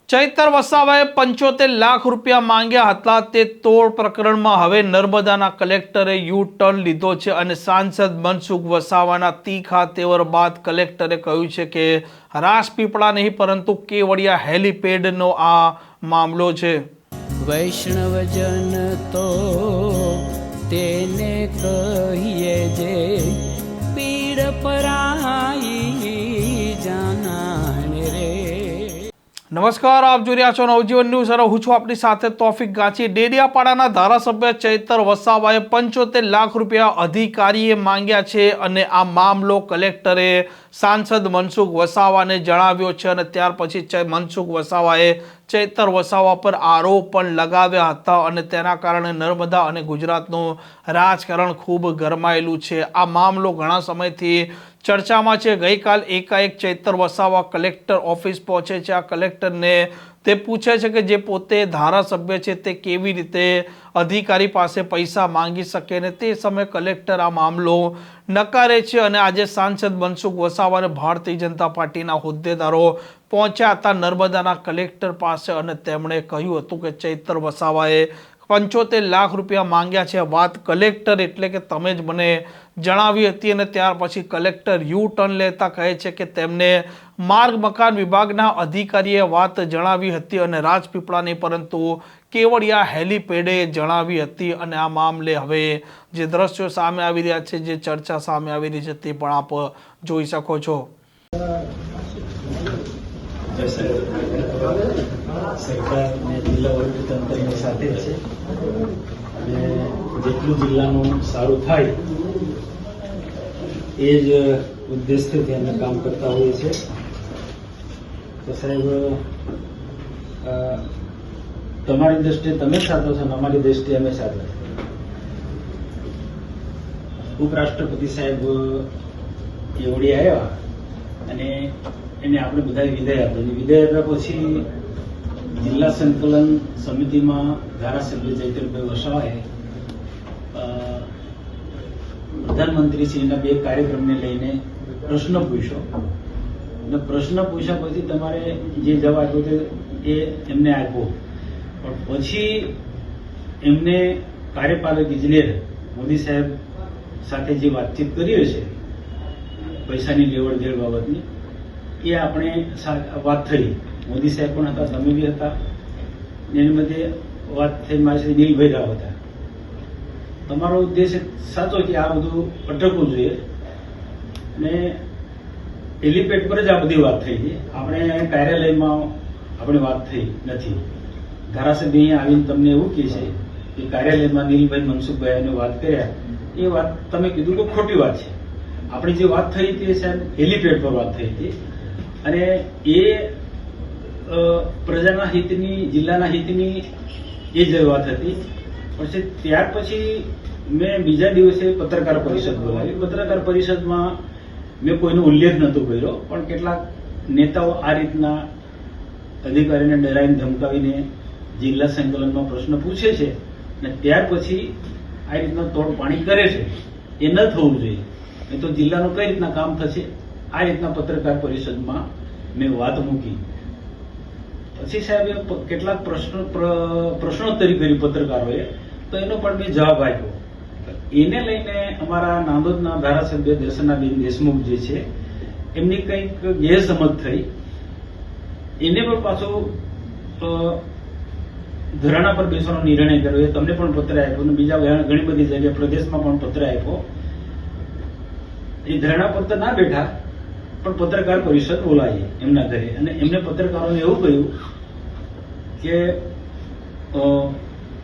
ચૈતર વસાવાએ 75 લાખ રૂપિયા માંગ્યા હતા તે તોડ પ્રકરણમાં હવે નર્મદાના કલેક્ટરે યુ ટર્ન લીધો છે અને સાંસદ મનસુખ વસાવાના તીખા તેવર બાદ કલેક્ટરે કહ્યું છે કે રાજપીપળા નહીં પરંતુ કેવડિયા હેલીપેડનો આ મામલો છે। વૈષ્ણવજન તો તેને કહીએ જે પીડ પરાઈ જાનાને રે। નમસ્કાર, આપ જોઈ રહ્યા છો નવજીવન ન્યૂઝ અને હું છું આપની સાથે તોફિક ગાંચી। ડેડિયાપાડાના ધારાસભ્ય ચૈતર વસાવાએ 75 લાખ રૂપિયા અધિકારીએ માંગ્યા છે અને આ મામલો કલેક્ટરે સાંસદ મનસુખ વસાવાને જણાવ્યો છે અને ત્યાર પછી મનસુખ વસાવાએ ચૈતર વસાવા પર આરોપ પણ લગાવ્યા હતા અને તેના કારણે નર્મદા અને ગુજરાતનું રાજકારણ ખૂબ ગરમાયેલું છે। આ મામલો ઘણા સમયથી ચર્ચામાં છે। ગઈકાલ એકાએક ચૈતર વસાવા કલેક્ટર ઓફિસ પહોંચે છે। આ કલેક્ટરને તે પૂછે છે કે જે પોતે ધારાસભ્ય છે તે કેવી રીતે અધિકારી પાસે પૈસા માંગી શકે ને તે સમયે કલેક્ટર આ મામલો નકારે છે અને આજે સાંસદ મનસુખ વસાવા અને ભારતીય જનતા પાર્ટીના હોદ્દેદારો પહોંચ્યા હતા નર્મદાના કલેક્ટર પાસે અને તેમણે કહ્યું હતું કે ચૈતર વસાવાએ 75 લાખ રૂપિયા માંગ્યા છે। વાત કલેક્ટર એટલે કે તમે જ મને જણાવી હતી અને ત્યાર પછી કલેક્ટર યુ ટર્ન લેતા કહે છે કે તેમને માર્ગ મકાન વિભાગના અધિકારીએ વાત જણાવી હતી અને રાજપીપળા નહીં પરંતુ કેવડિયા હેલીપેડે જણાવી હતી અને આ મામલે હવે જે દ્રશ્યો સામે આવી રહ્યા છે, જે ચર્ચા સામે આવી રહી છે તે પણ આપ જોઈ શકો છો। સરકાર અને જિલ્લા વહીવટીતંત્રની સાથે છે અને જેટલું જિલ્લાનું સારું થાય એ જ ઉદ્દેશથી અમે કામ કરતા હોઈએ છીએ। તો સાહેબ, તમારી દ્રષ્ટિએ તમે સાચો છો અને અમારી દ્રષ્ટિએ અમે સાચા છીએ। ઉપરાષ્ટ્રપતિ સાહેબ કેવડી આવ્યા અને એને આપણે બધા વિદાય આપી। વિદાય આપ્યા પછી જિલ્લા સંકલન સમિતિમાં ધારાસભ્ય ચૈતરભાઈ વસાવાએ પ્રધાનમંત્રીશ્રીના 2 કાર્યક્રમને લઈને પ્રશ્ન પૂછ્યો અને પ્રશ્ન પૂછ્યા પછી તમારે જે જવાબ આપ્યો એ એમને આપ્યો, પણ પછી એમને કાર્યપાલક ઇજનેર મોદી સાહેબ સાથે જે વાતચીત કરી હશે પૈસાની લેવડ દેવડ બાબતની, એ આપણે વાત થઈ। મોદી સાહેબ પણ હતા, તમે બી હતા, એની મધ્યે વાત થઈ મારી સાથે નીલભાઈ રાવ હતા। તમારો ઉદ્દેશ સાચો કે આ બધું અટકવું જોઈએ અને હેલીપેડ પર જ આ બધી વાત થઈ છે। આપણે કાર્યાલયમાં આપણે વાત થઈ નથી। ધારાસભ્ય અહીંયા આવીને તમને એવું કહે છે કે કાર્યાલયમાં નીલભાઈ મનસુખભાઈને વાત કર્યા, એ વાત તમે કીધું કે ખોટી વાત છે। આપણી જે વાત થઈ હતી સાહેબ હેલીપેડ પર વાત થઈ હતી અને એ પ્રજાના હિતની, જિલ્લાના હિતની એ જ વાત હતી। પછી ત્યાર પછી મેં બીજા દિવસે પત્રકાર પરિષદ બોલાવી। પત્રકાર પરિષદમાં મેં કોઈનો ઉલ્લેખ નહોતો કર્યો, પણ કેટલાક નેતાઓ આ રીતના અધિકારીને ડરાવીને ધમકાવીને જિલ્લા સંકલનમાં પ્રશ્ન પૂછે છે અને ત્યાર પછી આ રીતના તોડ પાણી કરે છે, એ ન થવું જોઈએ। નહીં તો જિલ્લાનું કઈ રીતના કામ થશે, આ રીતના પત્રકાર પરિષદમાં મેં વાત મૂકી। પછી સાહેબે કેટલાક પ્રશ્નોત્તરી કરી પત્રકારોએ, તો એનો પણ મેં જવાબ આપ્યો। એને લઈને અમારા નાંદોદના ધારાસભ્ય દર્શનાબેન દેશમુખ જે છે એમની કંઈક ગેરસમજ થઈ, એને પણ પાછું ધરણા પર બેસવાનો નિર્ણય કર્યો। એ તમને પણ પત્ર આપ્યો અને બીજા ઘણી બધી જગ્યાએ પ્રદેશમાં પણ પત્ર આપ્યો। એ ધરણા પર તો ના બેઠા, પણ પત્રકાર પરિષદ બોલાવી એમના ઘરે અને એમને પત્રકારોને એવું કહ્યું કે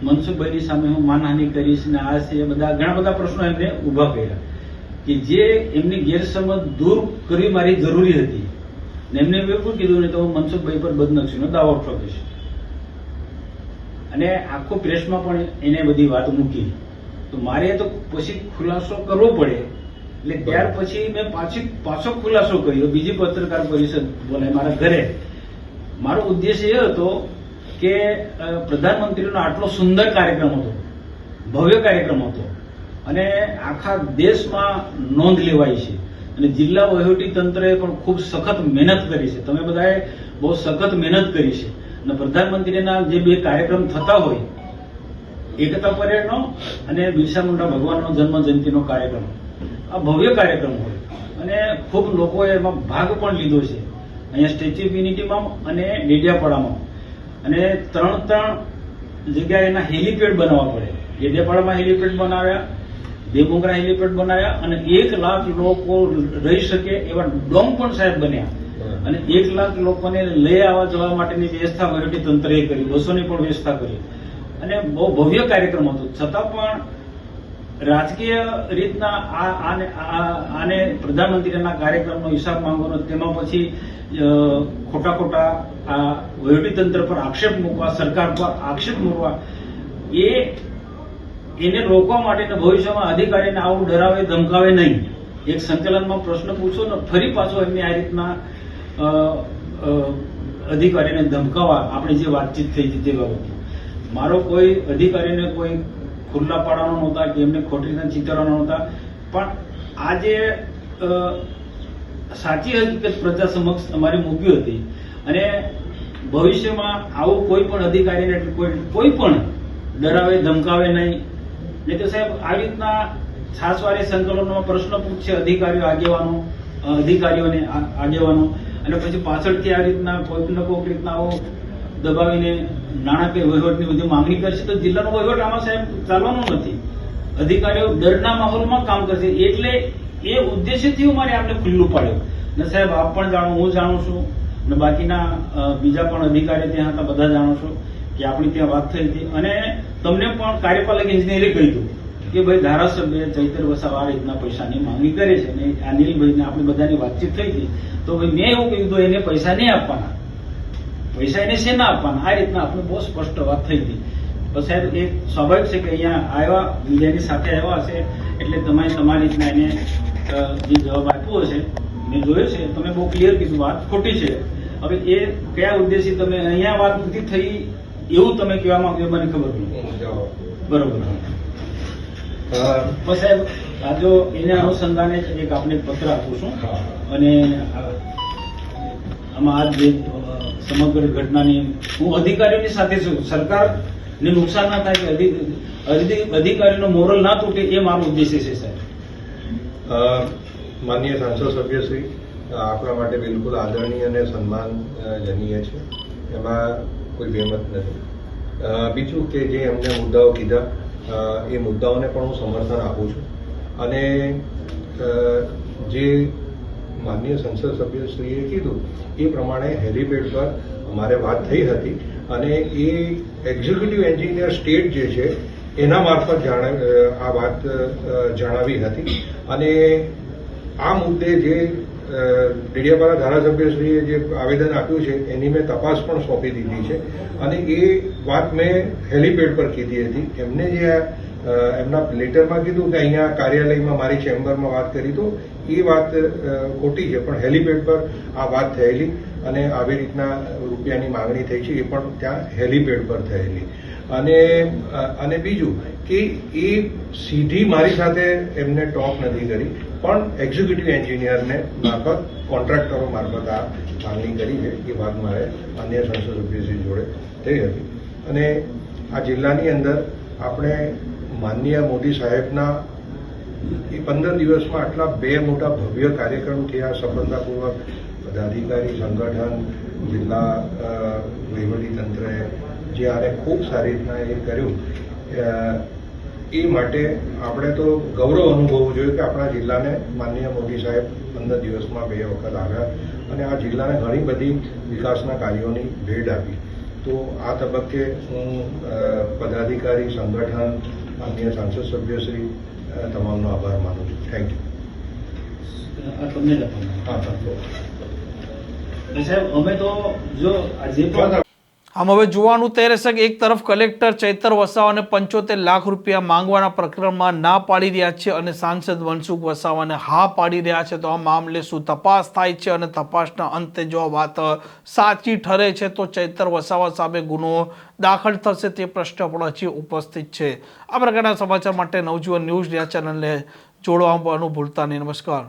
મનસુખભાઈની સામે હું માનહાનિ કરીશ ને આ છે, બધા ઘણા બધા પ્રશ્નો એમને ઉભા કર્યા કે જે એમની ગેરસમજ દૂર કરવી મારી જરૂરી હતી ને એમને એવું કીધું ને તો હું મનસુખભાઈ પર બદનક્ષીનો દાવો ઠોકીશ અને આખો પ્રેસમાં પણ એને બધી વાત મૂકી। તો મારે તો પછી ખુલાસો કરવો પડે એટલે ત્યાર પછી મેં પાછો ખુલાસો કર્યો। બીજી પત્રકાર પરિષદ બોલાય મારા ઘરે। મારો ઉદ્દેશ એ હતો કે પ્રધાનમંત્રીનો આટલો સુંદર કાર્યક્રમ હતો, ભવ્ય કાર્યક્રમ હતો અને આખા દેશમાં નોંધ લેવાઈ છે અને જિલ્લા વહીવટી તંત્રએ પણ ખૂબ સખત મહેનત કરી છે। તમે બધાએ બહુ સખત મહેનત કરી છે અને પ્રધાનમંત્રીના જે બે કાર્યક્રમ થતા હોય, એકતા પરેડનો અને બિરસા મુંડા ભગવાનનો જન્મ જયંતિનો કાર્યક્રમ, આ ભવ્ય કાર્યક્રમ હોય અને ખૂબ લોકોએ એમાં ભાગ પણ લીધો છે. અહીંયા સ્ટેચ્યુ ઓફ યુનિટીમાં અને ડેડિયાપાડામાં, અને ત્રણ જગ્યાએ એના હેલિપેડ બનાવવા પડે. ડેડિયાપાડામાં હેલિપેડ બનાવ્યા, દેવમોગરા હેલિપેડ બનાવ્યા, અને 1 લાખ લોકો રહી શકે એવા ડોમ પણ સાહેબ બન્યા. અને 1 લાખ લોકોને લઈ આવવા જવા માટેની વ્યવસ્થા વહીવટી તંત્રએ કરી, બસોની પણ વ્યવસ્થા કરી, અને બહુ ભવ્ય કાર્યક્રમ હતો. છતાં પણ રાજકીય રીતના આને પ્રધાનમંત્રીના કાર્યક્રમનો હિસાબ માંગવાનો, તેમાં પછી ખોટા આ વહીવટી તંત્ર પર આક્ષેપ મૂકવા, સરકાર પર આક્ષેપ મૂકવા, એને રોકવા માટે ભવિષ્યમાં અધિકારીને આવું ડરાવે ધમકાવે નહીં. એક સંકલનમાં પ્રશ્ન પૂછો ને ફરી પાછો એમને આ રીતના અધિકારીને ધમકાવવા, આપણે જે વાતચીત થઈ હતી તે બાબતે મારો કોઈ અધિકારીને કોઈ ખુલ્લા પાડવાનો નહોતા કે એમને ખોટી રીતે ચિતરવાનો નહોતા. પણ આ જે સાચી હકીકત પ્રજા સમક્ષ અમારી મૂકી હતી, અને ભવિષ્યમાં આવું કોઈ પણ અધિકારીને કોઈ પણ ડરાવે ધમકાવે નહીં. નહીં તો સાહેબ આવી રીતના છાસવારે સંકલનમાં પ્રશ્ન પૂછશે અધિકારીઓને આગેવાનો, અને પછી પાછળથી આ રીતના કોઈક ને કોઈક રીતના આવો દબાવીને નાણાકીય વહીવટની બધી માંગણી કરશે તો જિલ્લાનો વહીવટ આમાં સાહેબ ચાલવાનો નથી. અધિકારીઓ ડરના માહોલમાં કામ કરશે. એટલે એ ઉદ્દેશ્યથી મારે આપને ખુલ્લું પાડ્યું. ને સાહેબ આપ પણ જાણો, હું જાણું છું, અને બાકીના બીજા પણ અધિકારીઓ ત્યાં હતા, બધા જાણો છો કે આપણી ત્યાં વાત થઈ હતી. અને તમને પણ કાર્યપાલક ઇજનેરે કહ્યું કે ભાઈ ધારાસભ્ય ચૈતર વસાવા આ રીતના પૈસાની માંગણી કરે છે, અને અનિલભાઈને આપણી બધાની વાતચીત થઈ હતી. તો ભાઈ મેં એવું કીધું એને પૈસા નહીં આપવાના, પૈસા એને શેના આપવાના, આ રીતના આપણે બહુ સ્પષ્ટ વાત થઈ હતી. તો સાહેબ એ સ્વાભાવિક છે કે અહીંયા આવ્યા, મીડિયાની સાથે આવ્યા હશે, એટલે તમે તમારી રીતના એને જે જવાબ આપ્યો હશે મેં જોયો છે. તમે બહુ ક્લિયર કીધું, વાત ખોટી છે. હવે એ કયા ઉદ્દેશથી તમે અહીંયા વાત નથી થઈ એવું તમે કહેવા માંગો મને ખબર નહીં. બરોબર. તો સાહેબ આ જો એના અનુસંધાને એક આપણે પત્ર આપું છું, અને આમાં આ જે સમગ્ર ઘટનાની હું અધિકારીઓની સાથે છું. સરકારને નુકસાન ના થાય કે અધિકારીનો મોરલ ના તૂટે, એ મારો ઉદ્દેશ્ય છે સાહેબ. માનનીય સાંસદ સભ્યશ્રી, આપણા માટે બિલકુલ આદરણીય અને સન્માનજનીય છે, એમાં કોઈ બેમત નથી. બીજું કે જે એમને મુદ્દાઓ કીધા એ મુદ્દાઓને પણ હું સમર્થન આપું છું. અને જે માનનીય સંસદ સભ્યશ્રીએ કીધું એ પ્રમાણે હેલિપેડ પર અમારે વાત થઈ હતી, અને એ એક્ઝિક્યુટિવ એન્જિનિયર સ્ટેટ જે છે એના મારફત આ વાત જણાવી હતી. અને આ મુદ્દે જે ડેડિયાપાડા ધારાસભ્યશ્રીએ જે આવેદન આપ્યું છે એની મેં તપાસ પણ સોંપી દીધી છે, અને એ વાત મેં હેલિપેડ પર કીધી હતી. એમને જે એમના લેટરમાં કીધું કે અહીંયા કાર્યાલયમાં મારી ચેમ્બરમાં વાત કરી, તો એ વાત ખોટી છે. પણ હેલિપેડ પર આ વાત થયેલી, અને આવી રીતના રૂપિયાની માંગણી થઈ છે, એ પણ ત્યાં હેલિપેડ પર થયેલી. અને બીજું કે એ સીધી મારી સાથે એમને ટોક નથી કરી, પણ એક્ઝિક્યુટિવ એન્જિનિયરને મારફત, કોન્ટ્રાક્ટરો મારફત આ માંગણી કરી છે. એ વાત મારે અન્ય સંસદ સભ્યશ્રી જોડે થઈ હતી. અને આ જિલ્લાની અંદર આપણે માનનીય મોદી સાહેબના એ 15 દિવસમાં આટલા 2 મોટા ભવ્ય કાર્યક્રમ થયા, સફળતાપૂર્વક પદાધિકારી સંગઠન, જિલ્લા વહીવટીતંત્રએ જે આને ખૂબ સારી રીતના એ કર્યું, એ માટે આપણે તો ગૌરવ અનુભવવું જોઈએ કે આપણા જિલ્લાને માનનીય મોદી સાહેબ 15 દિવસમાં 2 વખત આવ્યા, અને આ જિલ્લાને ઘણી બધી વિકાસના કાર્યોની ભેટ આપી. તો આ તબક્કે હું પદાધિકારી સંગઠન, માનનીય સાંસદ સભ્યશ્રી તમામનો આભાર માનું છું. Thank you. તમને સાહેબ અમે તો જો જે પણ આમ હવે જોવાનું તે રહેશે કે એક તરફ કલેક્ટર ચૈતર વસાવાને 75 લાખ રૂપિયા માંગવાના પ્રકરણમાં ના પાડી રહ્યા છે, અને સાંસદ મનસુખ વસાવાને હા પાડી રહ્યા છે. તો આ મામલે શું તપાસ થાય છે, અને તપાસના અંતે જો આ વાત સાચી ઠરે છે તો ચૈતર વસાવા સામે ગુનો દાખલ થશે, તે પ્રશ્ન પણ હજી ઉપસ્થિત છે. આ પ્રકારના સમાચાર માટે નવજીવન ન્યૂઝ ચેનલને જોડવાનું ભૂલતા નહીં. નમસ્કાર.